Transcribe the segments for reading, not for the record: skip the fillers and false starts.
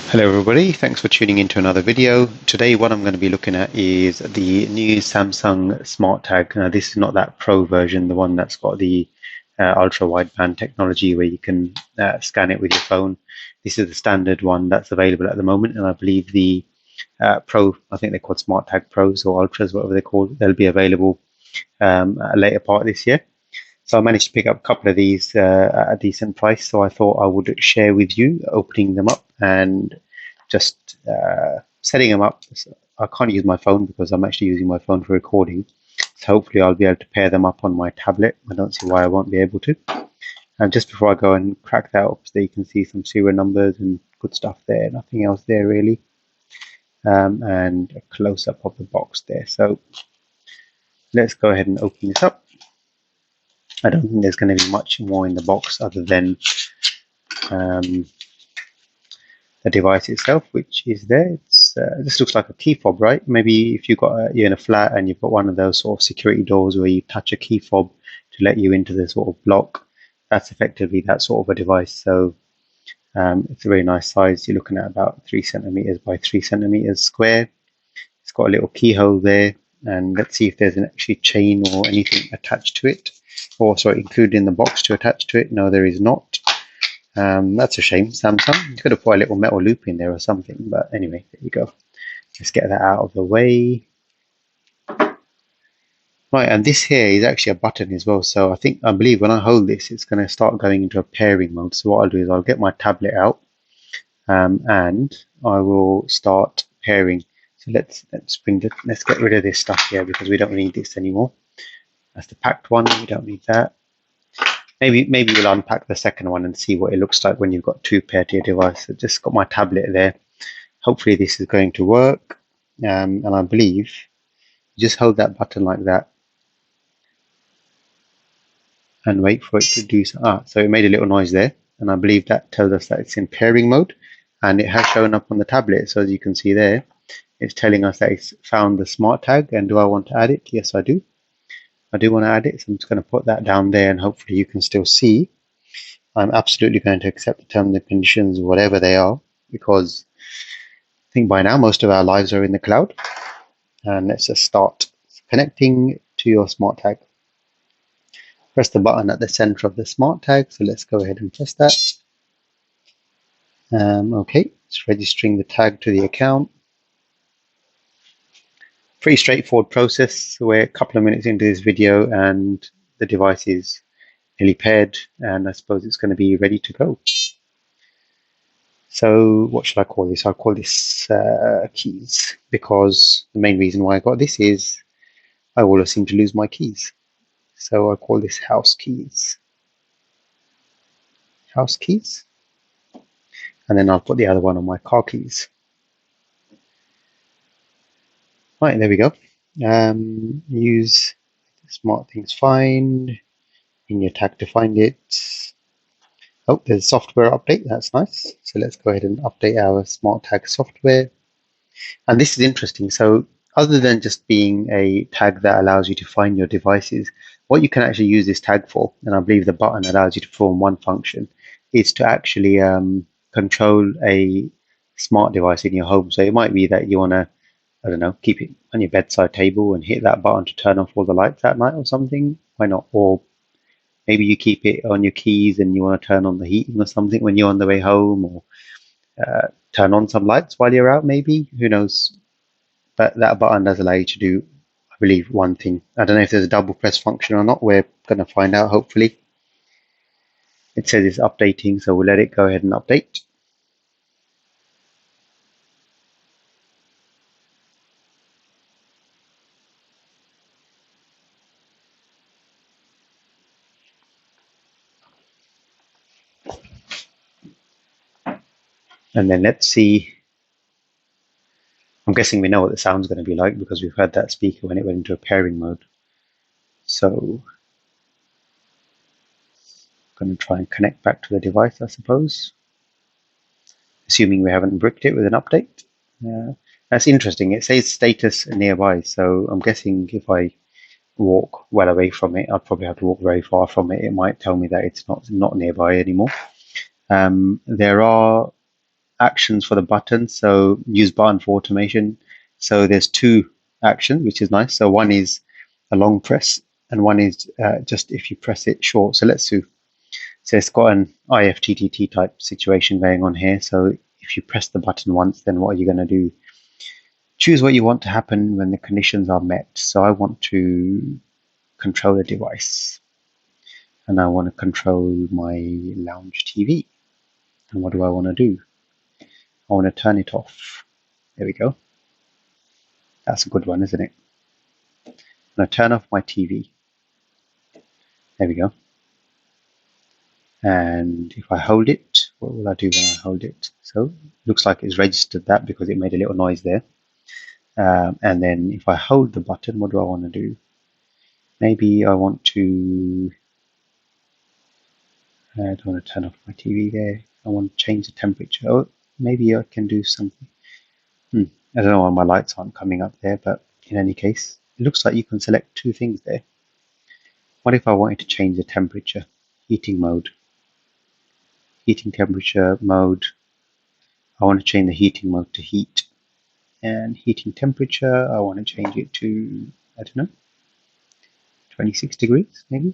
Hello everybody, thanks for tuning into another video. Today what I'm going to be looking at is the new Samsung SmartTag. Now this is not that Pro version, the one that's got the ultra wideband technology where you can scan it with your phone. This is the standard one that's available at the moment, and I believe the Pro, I think they're called SmartTag Pros or Ultras, whatever they're called, they'll be available at a later part this year. So I managed to pick up a couple of these at a decent price, so I thought I would share with you opening them up and just setting them up. I can't use my phone because I'm actually using my phone for recording, so hopefully I'll be able to pair them up on my tablet. I don't see why I won't be able to. And just before I go and crack that up, so you can see some serial numbers and good stuff there, nothing else there really, and a close-up of the box there. So let's go ahead and open this up. I don't think there's going to be much more in the box other than the device itself, which is there. This looks like a key fob, right? Maybe if you're in a flat and you've got one of those sort of security doors where you touch a key fob to let you into the sort of block, that's effectively that sort of a device. So it's a very nice size. You're looking at about 3 centimeters by 3 centimeters square. It's got a little keyhole there, and let's see if there's an actually chain or anything attached to it, or sorry, included in the box to attach to it. No, there is not. That's a shame, Samsung. You could have put a little metal loop in there or something, but anyway, there you go. Let's get that out of the way. Right, and this here is actually a button as well. So I believe when I hold this, it's going to start going into a pairing mode. So what I'll do is I'll get my tablet out, and I will start pairing. So let's get rid of this stuff here because we don't need this anymore. That's the packed one. We don't need that. Maybe we'll unpack the second one and see what it looks like when you've got two paired to your device. I've just got my tablet there. Hopefully this is going to work. And I believe you just hold that button like that and wait for it to do so. So it made a little noise there, and I believe that tells us that it's in pairing mode, and it has shown up on the tablet. So as you can see there, it's telling us that it's found the smart tag. And do I want to add it? Yes, I do. I do want to add it, so I'm just going to put that down there, and hopefully you can still see. I'm absolutely going to accept the terms and conditions, whatever they are, because I think by now most of our lives are in the cloud. And let's just start connecting to your smart tag. Press the button at the center of the smart tag, so let's go ahead and press that. Okay, it's registering the tag to the account. Pretty straightforward process. We're a couple of minutes into this video and the device is nearly paired, and I suppose it's going to be ready to go. So what should I call this? I'll call this keys, because the main reason why I got this is I always seem to lose my keys. So I'll call this house keys. House keys. And then I'll put the other one on my car keys. Right, there we go. Use smart things find in your tag to find it. Oh, there's a software update. That's nice. So let's go ahead and update our smart tag software. And this is interesting. So other than just being a tag that allows you to find your devices, what you can actually use this tag for, and I believe the button allows you to perform one function, is to actually control a smart device in your home. So it might be that you want to, I don't know, keep it on your bedside table and hit that button to turn off all the lights at night or something. Why not? Or maybe you keep it on your keys and you want to turn on the heating or something when you're on the way home, or turn on some lights while you're out, maybe. Who knows? But that button does allow you to do, I believe, one thing. I don't know if there's a double press function or not. We're going to find out, hopefully. It says it's updating, so we'll let it go ahead and update. And then let's see. I'm guessing we know what the sound's going to be like because we've heard that speaker when it went into a pairing mode. So I'm going to try and connect back to the device, I suppose, assuming we haven't bricked it with an update. That's interesting. It says status nearby, so I'm guessing if I walk well away from it, I'd probably have to walk very far from it. It might tell me that it's not nearby anymore. There are actions for the button. So use button for automation. So there's two actions, which is nice. So one is a long press, and one is just if you press it short. So let's do. So it's got an IFTTT type situation going on here. So if you press the button once, then what are you going to do? Choose what you want to happen when the conditions are met. So I want to control a device, and I want to control my lounge TV. And what do I want to do? I want to turn it off. There we go. That's a good one, isn't it? I'm going to turn off my TV. There we go. And if I hold it, what will I do when I hold it? So looks like it's registered that because it made a little noise there. And then if I hold the button, what do I want to do? Maybe I want to, I don't want to turn off my TV there. I want to change the temperature. Oh, maybe I can do something. I don't know why my lights aren't coming up there, but in any case, it looks like you can select two things there. What if I wanted to change the temperature? Heating mode. Heating temperature mode. I want to change the heating mode to heat. And heating temperature, I want to change it to, I don't know, 26 degrees maybe.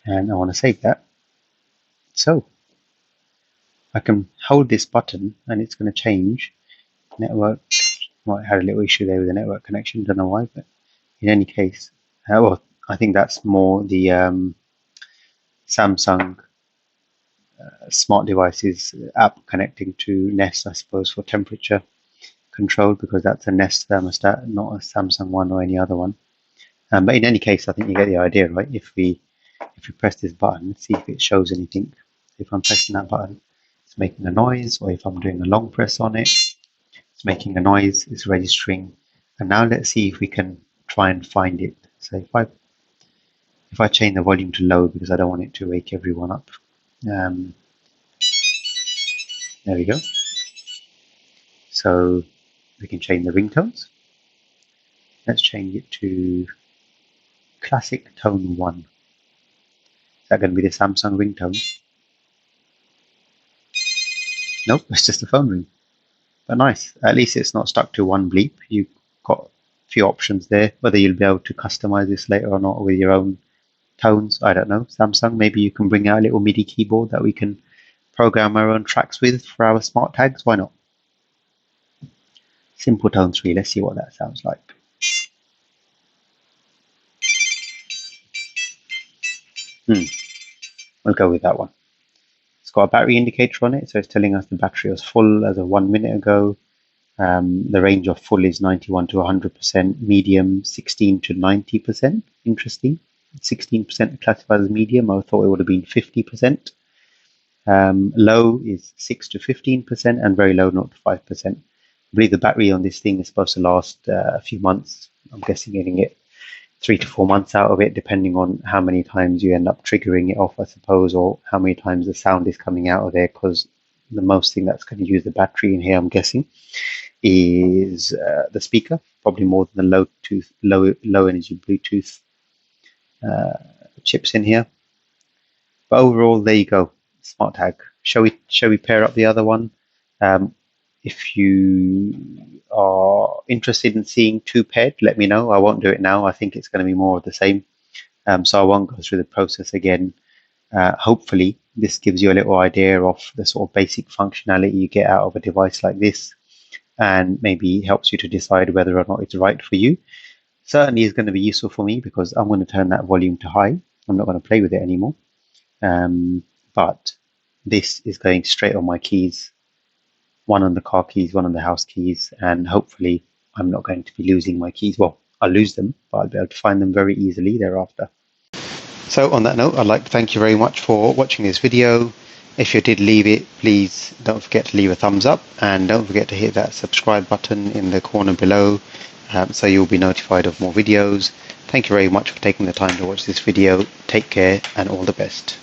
And I want to save that. So I can hold this button and it's going to change. Network, well, I had a little issue there with the network connection, don't know why, but in any case, well, I think that's more the Samsung smart devices app connecting to Nest, I suppose, for temperature control, because that's a Nest thermostat, not a Samsung one or any other one. But in any case, I think you get the idea, right? If we press this button, let's see if it shows anything. If I'm pressing that button, it's making a noise, or if I'm doing a long press on it, it's making a noise, it's registering. And now let's see if we can try and find it. So if I change the volume to low because I don't want it to wake everyone up. There we go. So we can change the ringtones. Let's change it to classic tone 1. Is that going to be the Samsung ringtone? Nope, it's just a phone ring. But nice. At least it's not stuck to one bleep. You've got a few options there. Whether you'll be able to customize this later or not with your own tones, I don't know. Samsung, maybe you can bring out a little MIDI keyboard that we can program our own tracks with for our smart tags. Why not? Simple tone 3. Let's see what that sounds like. We'll go with that one. It's got a battery indicator on it, so it's telling us the battery was full as of 1 minute ago. The range of full is 91 to 100%, medium 16 to 90%. Interesting. 16% classified as medium. I thought it would have been 50%. Low is 6 to 15%, and very low, 0 to 5%. I believe the battery on this thing is supposed to last a few months. I'm guessing getting it 3 to 4 months out of it, depending on how many times you end up triggering it off, I suppose, or how many times the sound is coming out of there, because the most thing that's going to use the battery in here, I'm guessing, is the speaker, probably more than the low energy Bluetooth chips in here. But overall, there you go, SmartTag. Shall we pair up the other one? If you are interested in seeing two paired, let me know. I won't do it now. I think it's going to be more of the same. So I won't go through the process again. Hopefully, this gives you a little idea of the sort of basic functionality you get out of a device like this, and maybe helps you to decide whether or not it's right for you. Certainly is going to be useful for me because I'm going to turn that volume to high. I'm not going to play with it anymore. But this is going straight on my keys. One on the car keys, one on the house keys, and hopefully I'm not going to be losing my keys. Well, I'll lose them, but I'll be able to find them very easily thereafter. So on that note, I'd like to thank you very much for watching this video. If you did leave it, please don't forget to leave a thumbs up, and don't forget to hit that subscribe button in the corner below, so you'll be notified of more videos. Thank you very much for taking the time to watch this video. Take care and all the best.